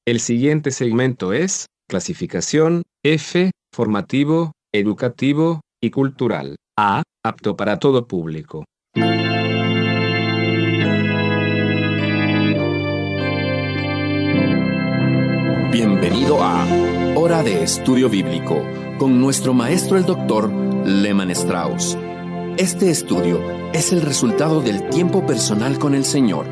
El siguiente segmento es clasificación F, formativo, educativo y cultural. A, apto para todo público. Bienvenido a Hora de Estudio Bíblico con nuestro maestro el Dr. Lehman Strauss. Este estudio es el resultado del tiempo personal con el Señor,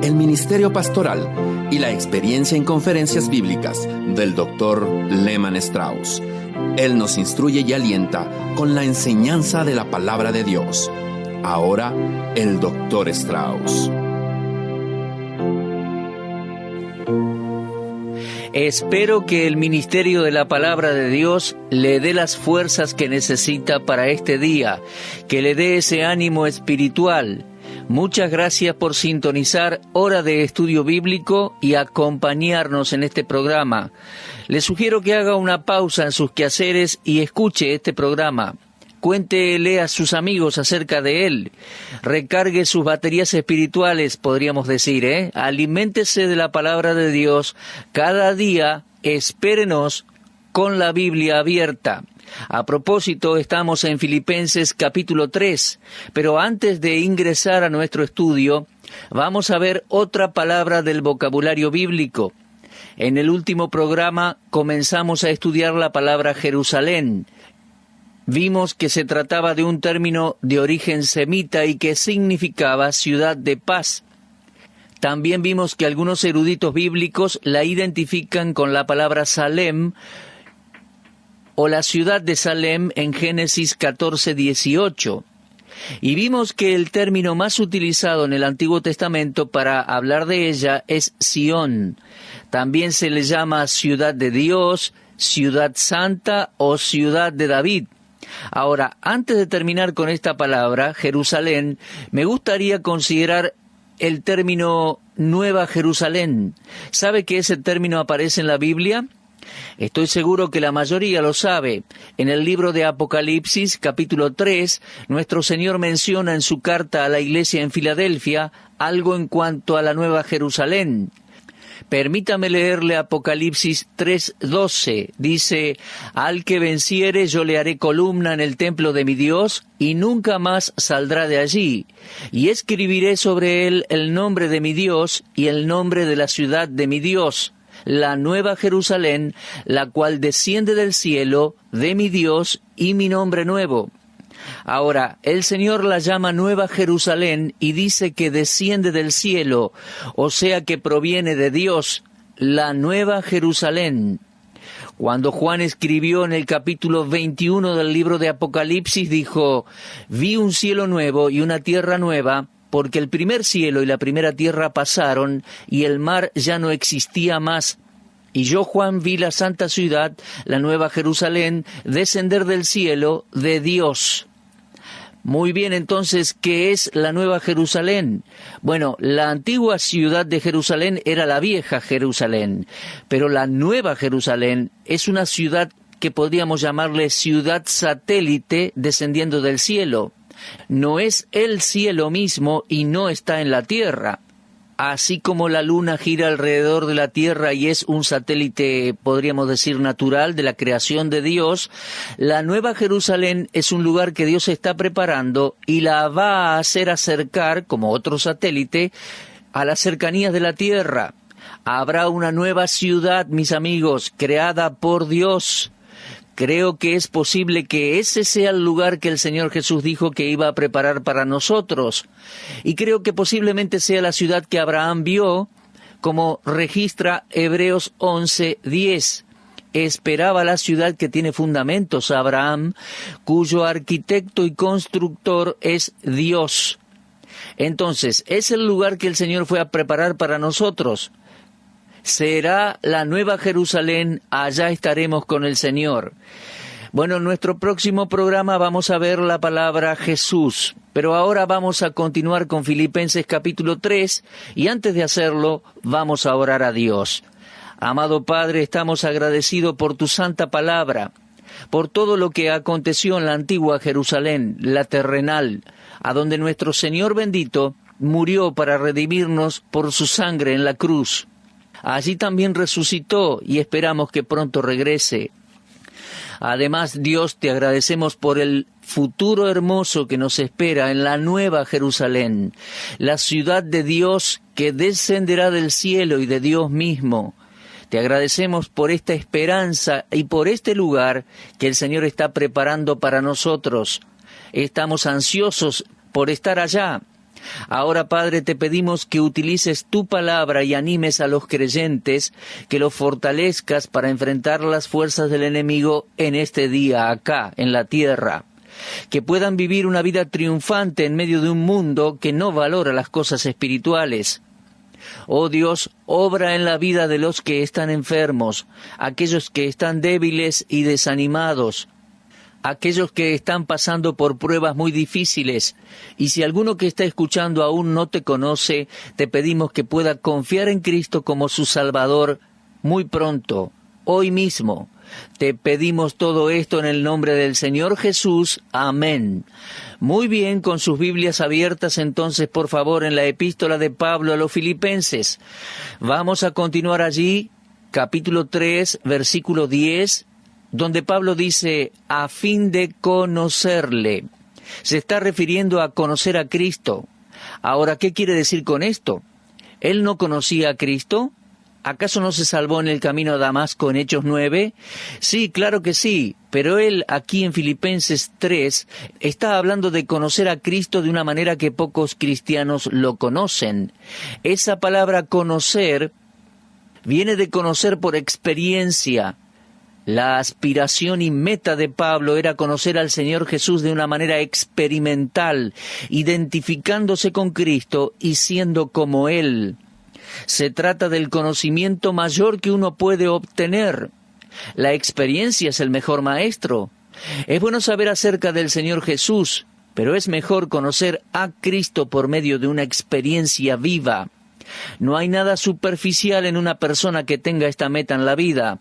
el ministerio pastoral y la experiencia en conferencias bíblicas del Dr. Lehman Strauss. Él nos instruye y alienta con la enseñanza de la palabra de Dios. Ahora, el Dr. Strauss. Espero que el ministerio de la palabra de Dios le dé las fuerzas que necesita para este día, que le dé ese ánimo espiritual. Muchas gracias por sintonizar Hora de Estudio Bíblico y acompañarnos en este programa. Le sugiero que haga una pausa en sus quehaceres y escuche este programa. Cuéntele a sus amigos acerca de él. Recargue sus baterías espirituales, podríamos decir, Aliméntese de la palabra de Dios. Cada día, espérenos con la Biblia abierta. A propósito, estamos en Filipenses capítulo 3, pero antes de ingresar a nuestro estudio, vamos a ver otra palabra del vocabulario bíblico. En el último programa comenzamos a estudiar la palabra Jerusalén. Vimos que se trataba de un término de origen semita y que significaba ciudad de paz. También vimos que algunos eruditos bíblicos la identifican con la palabra Salem o la ciudad de Salem en Génesis 14:18. Y vimos que el término más utilizado en el Antiguo Testamento para hablar de ella es Sión. También se le llama ciudad de Dios, ciudad santa o ciudad de David. Ahora, antes de terminar con esta palabra, Jerusalén, me gustaría considerar el término Nueva Jerusalén. ¿Sabe que ese término aparece en la Biblia? Estoy seguro que la mayoría lo sabe. En el libro de Apocalipsis, capítulo 3, nuestro Señor menciona en su carta a la iglesia en Filadelfia algo en cuanto a la Nueva Jerusalén. Permítame leerle Apocalipsis 3:12. Dice: «Al que venciere yo le haré columna en el templo de mi Dios, y nunca más saldrá de allí. Y escribiré sobre él el nombre de mi Dios y el nombre de la ciudad de mi Dios, la nueva Jerusalén, la cual desciende del cielo de mi Dios, y mi nombre nuevo». Ahora, el Señor la llama Nueva Jerusalén y dice que desciende del cielo, o sea que proviene de Dios, la Nueva Jerusalén. Cuando Juan escribió en el capítulo 21 del libro de Apocalipsis, dijo: «Vi un cielo nuevo y una tierra nueva, porque el primer cielo y la primera tierra pasaron, y el mar ya no existía más. Y yo, Juan, vi la santa ciudad, la Nueva Jerusalén, descender del cielo de Dios». Muy bien, entonces, ¿qué es la Nueva Jerusalén? Bueno, la antigua ciudad de Jerusalén era la vieja Jerusalén, pero la Nueva Jerusalén es una ciudad que podríamos llamarle ciudad satélite descendiendo del cielo. No es el cielo mismo y no está en la tierra. Así como la luna gira alrededor de la Tierra y es un satélite, podríamos decir, natural de la creación de Dios, la Nueva Jerusalén es un lugar que Dios está preparando y la va a hacer acercar, como otro satélite, a las cercanías de la Tierra. Habrá una nueva ciudad, mis amigos, creada por Dios. Creo que es posible que ese sea el lugar que el Señor Jesús dijo que iba a preparar para nosotros. Y creo que posiblemente sea la ciudad que Abraham vio, como registra Hebreos 11:10. Esperaba la ciudad que tiene fundamentos, Abraham, cuyo arquitecto y constructor es Dios. Entonces, es el lugar que el Señor fue a preparar para nosotros. Será la Nueva Jerusalén, allá estaremos con el Señor. Bueno, en nuestro próximo programa vamos a ver la palabra Jesús, pero ahora vamos a continuar con Filipenses capítulo 3, y antes de hacerlo, vamos a orar a Dios. Amado Padre, estamos agradecidos por tu santa palabra, por todo lo que aconteció en la antigua Jerusalén, la terrenal, a donde nuestro Señor bendito murió para redimirnos por su sangre en la cruz. Allí también resucitó y esperamos que pronto regrese. Además, Dios, te agradecemos por el futuro hermoso que nos espera en la Nueva Jerusalén, la ciudad de Dios que descenderá del cielo y de Dios mismo. Te agradecemos por esta esperanza y por este lugar que el Señor está preparando para nosotros. Estamos ansiosos por estar allá. Ahora, Padre, te pedimos que utilices tu palabra y animes a los creyentes, que los fortalezcas para enfrentar las fuerzas del enemigo en este día acá, en la tierra. Que puedan vivir una vida triunfante en medio de un mundo que no valora las cosas espirituales. Oh Dios, obra en la vida de los que están enfermos, aquellos que están débiles y desanimados, aquellos que están pasando por pruebas muy difíciles. Y si alguno que está escuchando aún no te conoce, te pedimos que pueda confiar en Cristo como su Salvador muy pronto, hoy mismo. Te pedimos todo esto en el nombre del Señor Jesús. Amén. Muy bien, con sus Biblias abiertas entonces, por favor, en la epístola de Pablo a los Filipenses. Vamos a continuar allí, capítulo 3, versículo 10, donde Pablo dice, a fin de conocerle. Se está refiriendo a conocer a Cristo. Ahora, ¿qué quiere decir con esto? ¿Él no conocía a Cristo? ¿Acaso no se salvó en el camino a Damasco en Hechos 9? Sí, claro que sí, pero él aquí en Filipenses 3 está hablando de conocer a Cristo de una manera que pocos cristianos lo conocen. Esa palabra conocer viene de conocer por experiencia. La aspiración y meta de Pablo era conocer al Señor Jesús de una manera experimental, identificándose con Cristo y siendo como Él. Se trata del conocimiento mayor que uno puede obtener. La experiencia es el mejor maestro. Es bueno saber acerca del Señor Jesús, pero es mejor conocer a Cristo por medio de una experiencia viva. No hay nada superficial en una persona que tenga esta meta en la vida.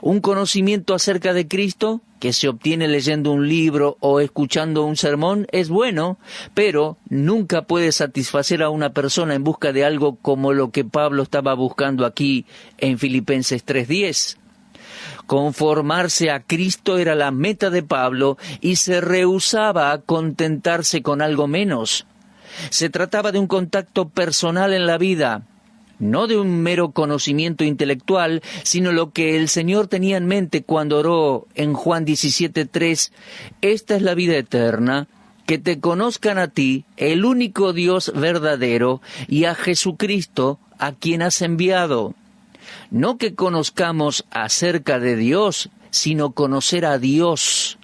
Un conocimiento acerca de Cristo, que se obtiene leyendo un libro o escuchando un sermón, es bueno, pero nunca puede satisfacer a una persona en busca de algo como lo que Pablo estaba buscando aquí en Filipenses 3:10. Conformarse a Cristo era la meta de Pablo y se rehusaba a contentarse con algo menos. Se trataba de un contacto personal en la vida, no de un mero conocimiento intelectual, sino lo que el Señor tenía en mente cuando oró en Juan 17:3, esta es la vida eterna, que te conozcan a ti, el único Dios verdadero, y a Jesucristo, a quien has enviado. No que conozcamos acerca de Dios, sino conocer a Dios.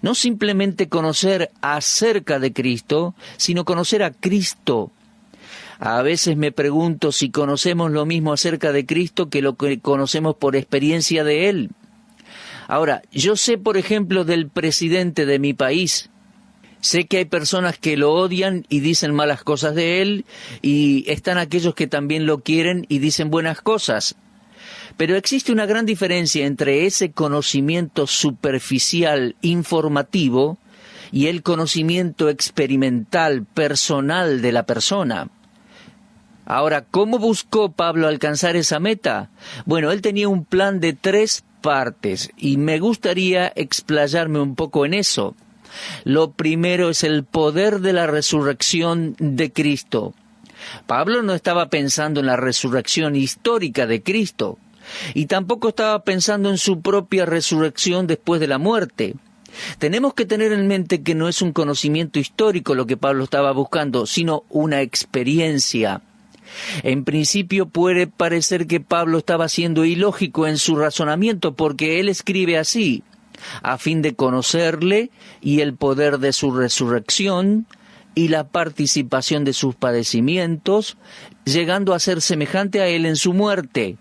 No simplemente conocer acerca de Cristo, sino conocer a Cristo. A veces me pregunto si conocemos lo mismo acerca de Cristo que lo que conocemos por experiencia de Él. Ahora, yo sé, por ejemplo, del presidente de mi país. Sé que hay personas que lo odian y dicen malas cosas de él, y están aquellos que también lo quieren y dicen buenas cosas. Pero existe una gran diferencia entre ese conocimiento superficial, informativo, y el conocimiento experimental, personal de la persona. Ahora, ¿cómo buscó Pablo alcanzar esa meta? Bueno, él tenía un plan de 3 partes y me gustaría explayarme un poco en eso. Lo primero es el poder de la resurrección de Cristo. Pablo no estaba pensando en la resurrección histórica de Cristo y tampoco estaba pensando en su propia resurrección después de la muerte. Tenemos que tener en mente que no es un conocimiento histórico lo que Pablo estaba buscando, sino una experiencia. En principio puede parecer que Pablo estaba siendo ilógico en su razonamiento porque él escribe así, a fin de conocerle y el poder de su resurrección y la participación de sus padecimientos, llegando a ser semejante a él en su muerte.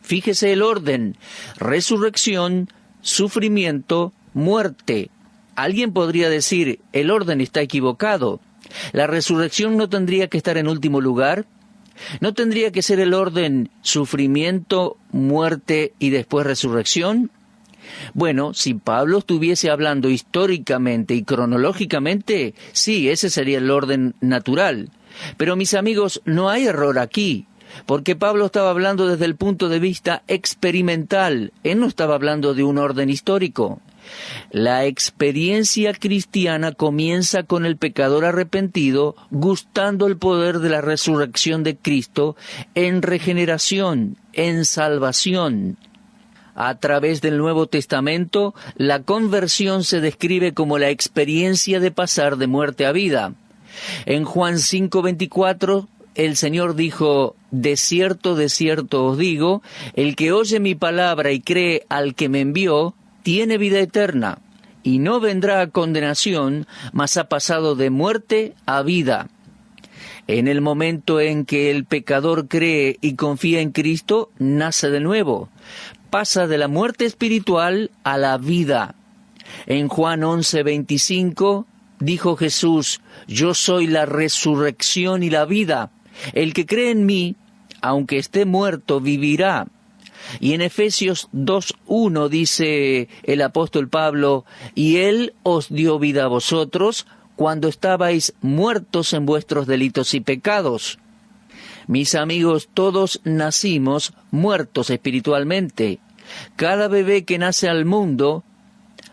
Fíjese el orden: resurrección, sufrimiento, muerte. Alguien podría decir, el orden está equivocado. ¿La resurrección no tendría que estar en último lugar? ¿No tendría que ser el orden sufrimiento, muerte y después resurrección? Bueno, si Pablo estuviese hablando históricamente y cronológicamente, sí, ese sería el orden natural. Pero mis amigos, no hay error aquí. porque Pablo estaba hablando desde el punto de vista experimental. Él no estaba hablando de un orden histórico. La experiencia cristiana comienza con el pecador arrepentido gustando el poder de la resurrección de Cristo en regeneración, en salvación. A través del Nuevo Testamento, la conversión se describe como la experiencia de pasar de muerte a vida. En Juan 5:24, el Señor dijo: de cierto os digo, el que oye mi palabra y cree al que me envió, tiene vida eterna, y no vendrá a condenación, mas ha pasado de muerte a vida. En el momento en que el pecador cree y confía en Cristo, nace de nuevo. Pasa de la muerte espiritual a la vida. En Juan 11:25 dijo Jesús: yo soy la resurrección y la vida. El que cree en mí, aunque esté muerto, vivirá. Y en Efesios 2:1 dice el apóstol Pablo: y Él os dio vida a vosotros cuando estabais muertos en vuestros delitos y pecados. Mis amigos, todos nacimos muertos espiritualmente. Cada bebé que nace al mundo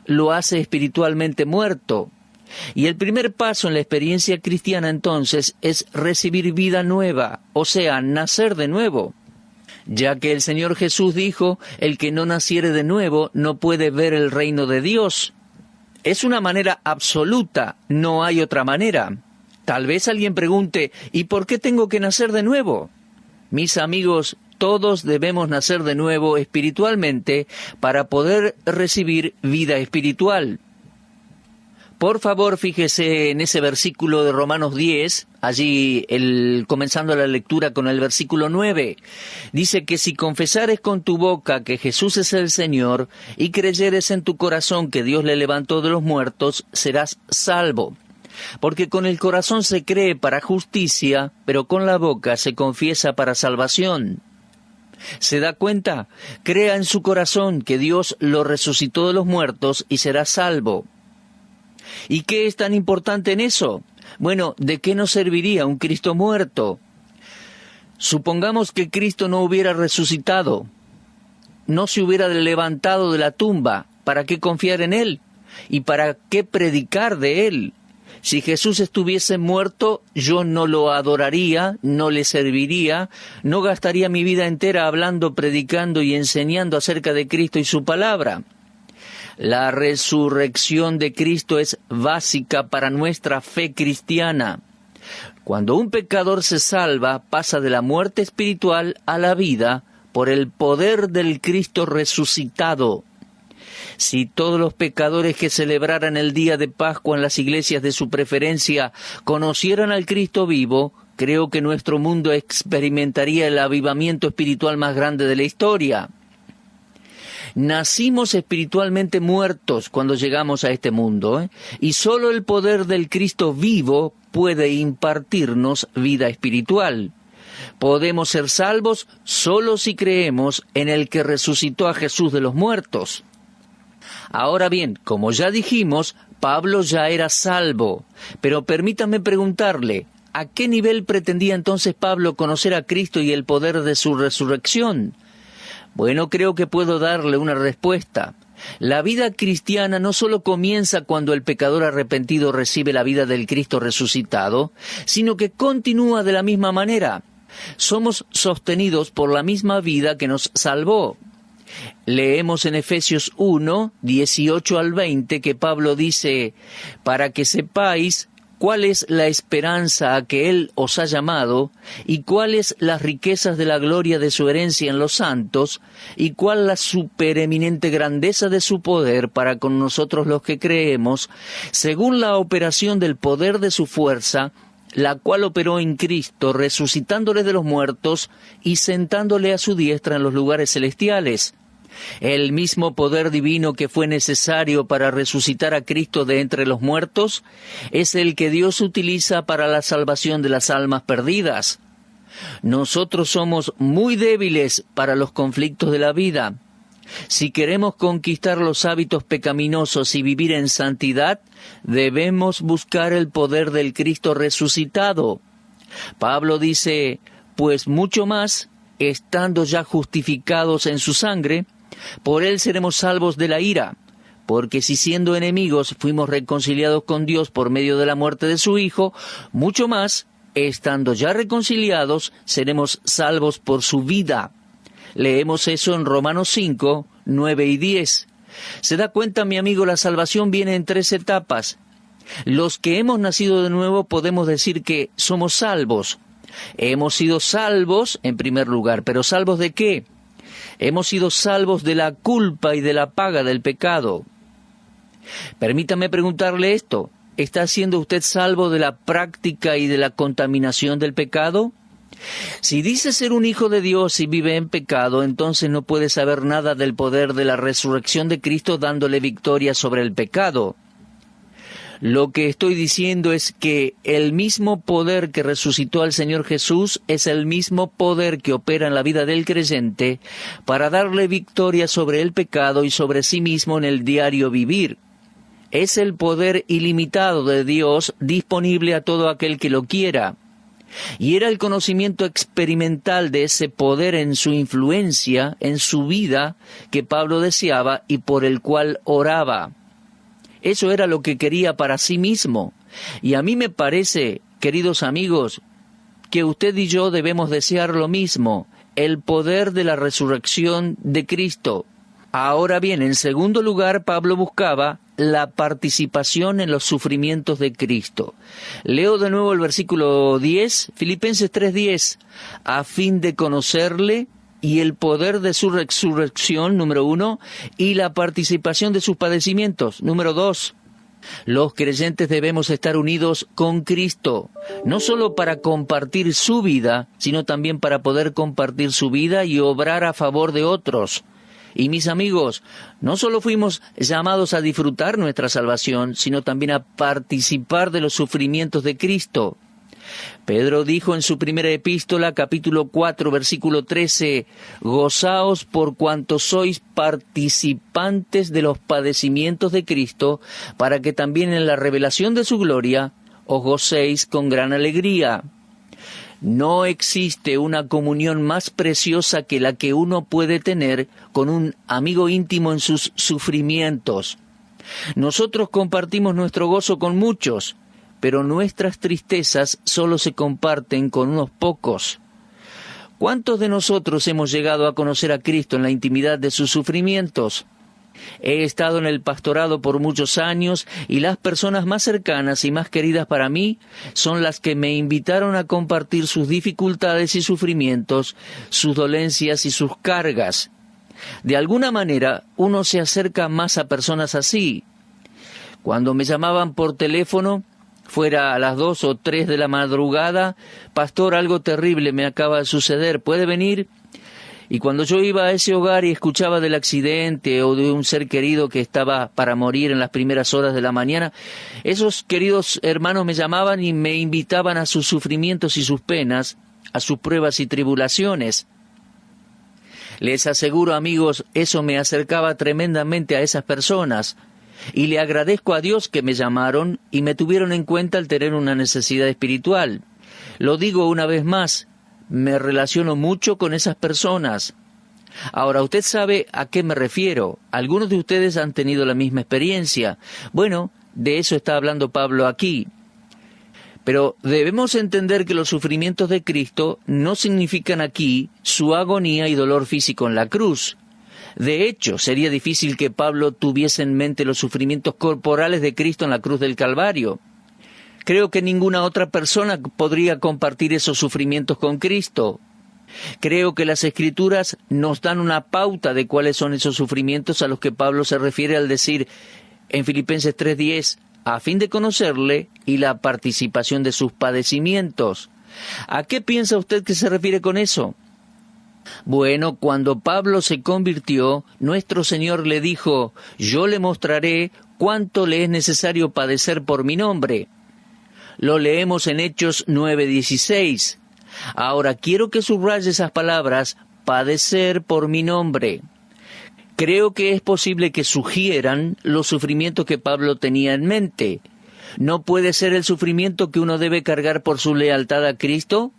lo hace espiritualmente muerto. Y el primer paso en la experiencia cristiana entonces es recibir vida nueva, o sea, nacer de nuevo. Ya que el Señor Jesús dijo: el que no naciere de nuevo no puede ver el reino de Dios. Es una manera absoluta, no hay otra manera. Tal vez alguien pregunte: ¿y por qué tengo que nacer de nuevo? Mis amigos, todos debemos nacer de nuevo espiritualmente para poder recibir vida espiritual. Por favor, fíjese en ese versículo de Romanos 10, allí comenzando la lectura con el versículo 9. Dice que si confesares con tu boca que Jesús es el Señor y creyeres en tu corazón que Dios le levantó de los muertos, serás salvo. Porque con el corazón se cree para justicia, pero con la boca se confiesa para salvación. ¿Se da cuenta? Crea en su corazón que Dios lo resucitó de los muertos y será salvo. ¿Y qué es tan importante en eso? Bueno, ¿de qué nos serviría un Cristo muerto? Supongamos que Cristo no hubiera resucitado, no se hubiera levantado de la tumba. ¿Para qué confiar en Él? ¿Y para qué predicar de Él? Si Jesús estuviese muerto, yo no lo adoraría, no le serviría, no gastaría mi vida entera hablando, predicando y enseñando acerca de Cristo y su palabra. La resurrección de Cristo es básica para nuestra fe cristiana. Cuando un pecador se salva, pasa de la muerte espiritual a la vida por el poder del Cristo resucitado. Si todos los pecadores que celebraran el día de Pascua en las iglesias de su preferencia conocieran al Cristo vivo, creo que nuestro mundo experimentaría el avivamiento espiritual más grande de la historia. Nacimos espiritualmente muertos cuando llegamos a este mundo, y solo el poder del Cristo vivo puede impartirnos vida espiritual. Podemos ser salvos solo si creemos en el que resucitó a Jesús de los muertos. Ahora bien, como ya dijimos, Pablo ya era salvo, pero permítame preguntarle, ¿a qué nivel pretendía entonces Pablo conocer a Cristo y el poder de su resurrección? Bueno, creo que puedo darle una respuesta. La vida cristiana no solo comienza cuando el pecador arrepentido recibe la vida del Cristo resucitado, sino que continúa de la misma manera. Somos sostenidos por la misma vida que nos salvó. Leemos en Efesios 1, 18 al 20, que Pablo dice: para que sepáis cuál es la esperanza a que Él os ha llamado, y cuáles las riquezas de la gloria de su herencia en los santos, y cuál la supereminente grandeza de su poder para con nosotros los que creemos, según la operación del poder de su fuerza, la cual operó en Cristo, resucitándole de los muertos y sentándole a su diestra en los lugares celestiales. El mismo poder divino que fue necesario para resucitar a Cristo de entre los muertos es el que Dios utiliza para la salvación de las almas perdidas. Nosotros somos muy débiles para los conflictos de la vida. Si queremos conquistar los hábitos pecaminosos y vivir en santidad, debemos buscar el poder del Cristo resucitado. Pablo dice: pues mucho más, estando ya justificados en su sangre, por él seremos salvos de la ira. Porque si siendo enemigos fuimos reconciliados con Dios por medio de la muerte de su Hijo, mucho más, estando ya reconciliados, seremos salvos por su vida. Leemos eso en Romanos 5, 9 y 10. Se da cuenta, mi amigo, la salvación viene en 3 etapas. Los que hemos nacido de nuevo podemos decir que somos salvos. Hemos sido salvos, en primer lugar, pero ¿salvos de qué? Hemos sido salvos de la culpa y de la paga del pecado. Permítame preguntarle esto. ¿Está siendo usted salvo de la práctica y de la contaminación del pecado? Si dice ser un hijo de Dios y vive en pecado, entonces no puede saber nada del poder de la resurrección de Cristo dándole victoria sobre el pecado. Lo que estoy diciendo es que el mismo poder que resucitó al Señor Jesús es el mismo poder que opera en la vida del creyente para darle victoria sobre el pecado y sobre sí mismo en el diario vivir. Es el poder ilimitado de Dios disponible a todo aquel que lo quiera. Y era el conocimiento experimental de ese poder en su influencia, en su vida, que Pablo deseaba y por el cual oraba. Eso era lo que quería para sí mismo. Y a mí me parece, queridos amigos, que usted y yo debemos desear lo mismo, el poder de la resurrección de Cristo. Ahora bien, en segundo lugar, Pablo buscaba la participación en los sufrimientos de Cristo. Leo de nuevo el versículo 10, Filipenses 3:10, a fin de conocerle y el poder de su resurrección, número 1, y la participación de sus padecimientos, número 2. Los creyentes debemos estar unidos con Cristo, no solo para compartir su vida, sino también para poder compartir su vida y obrar a favor de otros. Y mis amigos, no solo fuimos llamados a disfrutar nuestra salvación, sino también a participar de los sufrimientos de Cristo. Pedro dijo en su primera epístola, capítulo 4, versículo 13, «Gozaos por cuanto sois participantes de los padecimientos de Cristo, para que también en la revelación de su gloria os gocéis con gran alegría». No existe una comunión más preciosa que la que uno puede tener con un amigo íntimo en sus sufrimientos. Nosotros compartimos nuestro gozo con muchos, pero nuestras tristezas solo se comparten con unos pocos. ¿Cuántos de nosotros hemos llegado a conocer a Cristo en la intimidad de sus sufrimientos? He estado en el pastorado por muchos años y las personas más cercanas y más queridas para mí son las que me invitaron a compartir sus dificultades y sufrimientos, sus dolencias y sus cargas. De alguna manera, uno se acerca más a personas así. Cuando me llamaban por teléfono, fuera a las 2 o 3 de la madrugada, «Pastor, algo terrible me acaba de suceder, ¿puede venir?». Y cuando yo iba a ese hogar y escuchaba del accidente o de un ser querido que estaba para morir en las primeras horas de la mañana, esos queridos hermanos me llamaban y me invitaban a sus sufrimientos y sus penas, a sus pruebas y tribulaciones. Les aseguro, amigos, eso me acercaba tremendamente a esas personas. Y le agradezco a Dios que me llamaron y me tuvieron en cuenta al tener una necesidad espiritual. Lo digo una vez más, me relaciono mucho con esas personas. Ahora, usted sabe a qué me refiero. Algunos de ustedes han tenido la misma experiencia. Bueno, de eso está hablando Pablo aquí. Pero debemos entender que los sufrimientos de Cristo no significan aquí su agonía y dolor físico en la cruz. De hecho, sería difícil que Pablo tuviese en mente los sufrimientos corporales de Cristo en la cruz del Calvario. Creo que ninguna otra persona podría compartir esos sufrimientos con Cristo. Creo que las Escrituras nos dan una pauta de cuáles son esos sufrimientos a los que Pablo se refiere al decir en Filipenses 3:10, a fin de conocerle y la participación de sus padecimientos. ¿A qué piensa usted que se refiere con eso? Bueno, cuando Pablo se convirtió, nuestro Señor le dijo, «Yo le mostraré cuánto le es necesario padecer por mi nombre». Lo leemos en Hechos 9:16. Ahora quiero que subraye esas palabras, padecer por mi nombre. Creo que es posible que sugieran los sufrimientos que Pablo tenía en mente. ¿No puede ser el sufrimiento que uno debe cargar por su lealtad a Cristo?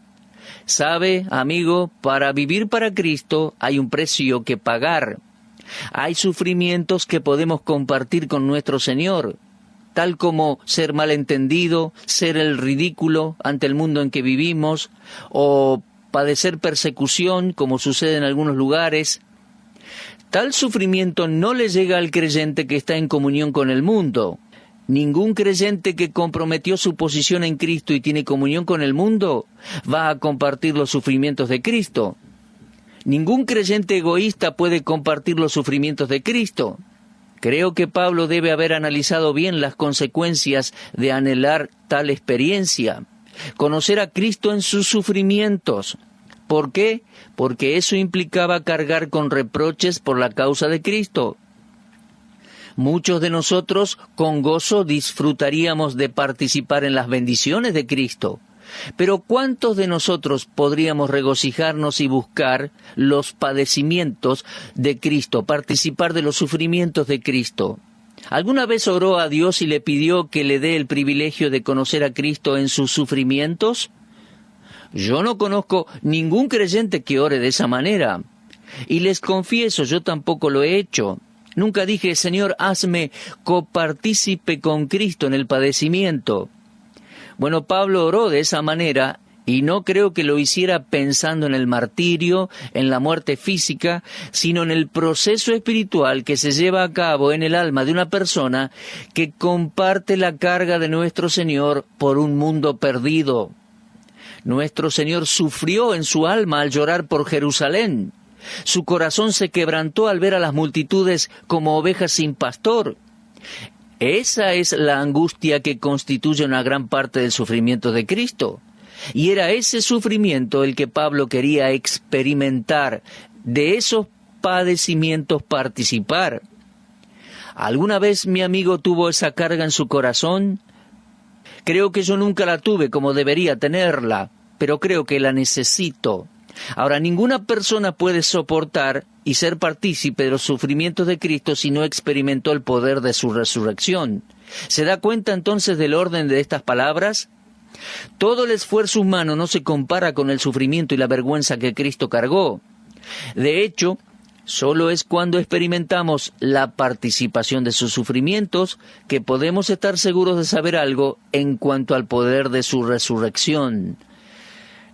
Sabe, amigo, para vivir para Cristo hay un precio que pagar. Hay sufrimientos que podemos compartir con nuestro Señor, tal como ser malentendido, ser el ridículo ante el mundo en que vivimos, o padecer persecución, como sucede en algunos lugares. Tal sufrimiento no le llega al creyente que está en comunión con el mundo. Ningún creyente que comprometió su posición en Cristo y tiene comunión con el mundo va a compartir los sufrimientos de Cristo. Ningún creyente egoísta puede compartir los sufrimientos de Cristo. Creo que Pablo debe haber analizado bien las consecuencias de anhelar tal experiencia. Conocer a Cristo en sus sufrimientos. ¿Por qué? Porque eso implicaba cargar con reproches por la causa de Cristo. Muchos de nosotros con gozo disfrutaríamos de participar en las bendiciones de Cristo. Pero ¿cuántos de nosotros podríamos regocijarnos y buscar los padecimientos de Cristo, participar de los sufrimientos de Cristo? ¿Alguna vez oró a Dios y le pidió que le dé el privilegio de conocer a Cristo en sus sufrimientos? Yo no conozco ningún creyente que ore de esa manera. Y les confieso, yo tampoco lo he hecho. Nunca dije, Señor, hazme copartícipe con Cristo en el padecimiento. Bueno, Pablo oró de esa manera y no creo que lo hiciera pensando en el martirio, en la muerte física, sino en el proceso espiritual que se lleva a cabo en el alma de una persona que comparte la carga de nuestro Señor por un mundo perdido. Nuestro Señor sufrió en su alma al llorar por Jerusalén. Su corazón se quebrantó al ver a las multitudes como ovejas sin pastor. Esa es la angustia que constituye una gran parte del sufrimiento de Cristo. Y era ese sufrimiento el que Pablo quería experimentar, de esos padecimientos participar. ¿Alguna vez mi amigo tuvo esa carga en su corazón? Creo que yo nunca la tuve como debería tenerla, pero creo que la necesito. Ahora, ninguna persona puede soportar y ser partícipe de los sufrimientos de Cristo si no experimentó el poder de su resurrección. ¿Se da cuenta entonces del orden de estas palabras? Todo el esfuerzo humano no se compara con el sufrimiento y la vergüenza que Cristo cargó. De hecho, solo es cuando experimentamos la participación de sus sufrimientos que podemos estar seguros de saber algo en cuanto al poder de su resurrección.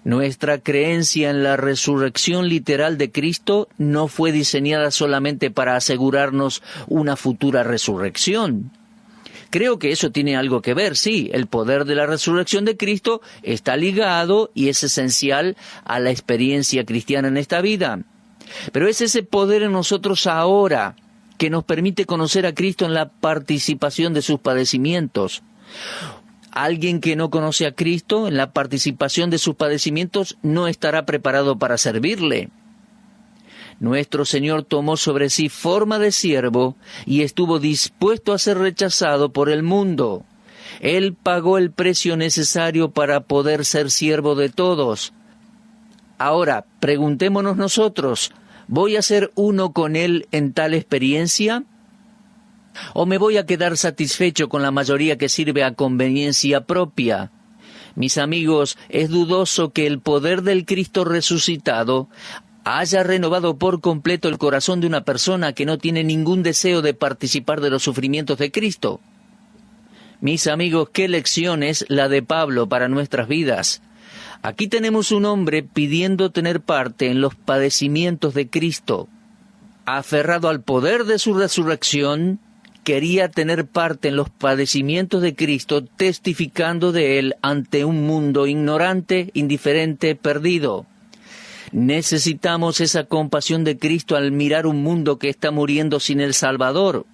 Nuestra creencia en la resurrección literal de Cristo no fue diseñada solamente para asegurarnos una futura resurrección. Creo que eso tiene algo que ver, sí, el poder de la resurrección de Cristo está ligado y es esencial a la experiencia cristiana en esta vida. Pero es ese poder en nosotros ahora que nos permite conocer a Cristo en la participación de sus padecimientos. Alguien que no conoce a Cristo en la participación de sus padecimientos no estará preparado para servirle. Nuestro Señor tomó sobre sí forma de siervo y estuvo dispuesto a ser rechazado por el mundo. Él pagó el precio necesario para poder ser siervo de todos. Ahora, preguntémonos nosotros, ¿voy a ser uno con Él en tal experiencia? ¿O me voy a quedar satisfecho con la mayoría que sirve a conveniencia propia? Mis amigos, es dudoso que el poder del Cristo resucitado haya renovado por completo el corazón de una persona que no tiene ningún deseo de participar de los sufrimientos de Cristo. Mis amigos, qué lección es la de Pablo para nuestras vidas. Aquí tenemos un hombre pidiendo tener parte en los padecimientos de Cristo. Aferrado al poder de su resurrección, quería tener parte en los padecimientos de Cristo, testificando de Él ante un mundo ignorante, indiferente, perdido. Necesitamos esa compasión de Cristo al mirar un mundo que está muriendo sin el Salvador.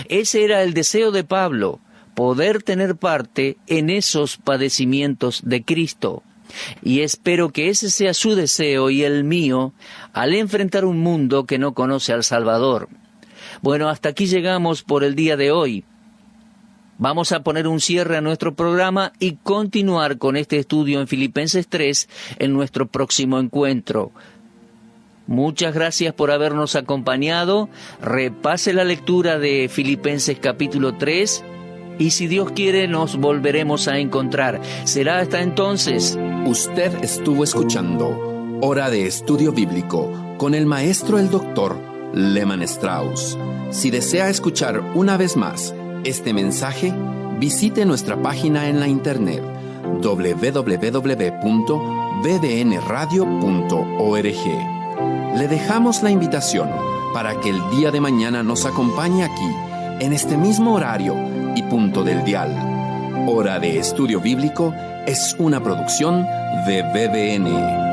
Ese era el deseo de Pablo, poder tener parte en esos padecimientos de Cristo. Y espero que ese sea su deseo y el mío al enfrentar un mundo que no conoce al Salvador. Bueno, hasta aquí llegamos por el día de hoy. Vamos a poner un cierre a nuestro programa y continuar con este estudio en Filipenses 3 en nuestro próximo encuentro. Muchas gracias por habernos acompañado. Repase la lectura de Filipenses capítulo 3 y si Dios quiere nos volveremos a encontrar. Será hasta entonces. Usted estuvo escuchando Hora de Estudio Bíblico con el maestro el doctor Lehman Strauss. Si desea escuchar una vez más este mensaje, visite nuestra página en la internet www.bbnradio.org. Le dejamos la invitación para que el día de mañana nos acompañe aquí, en este mismo horario y punto del dial. Hora de Estudio Bíblico es una producción de BBN.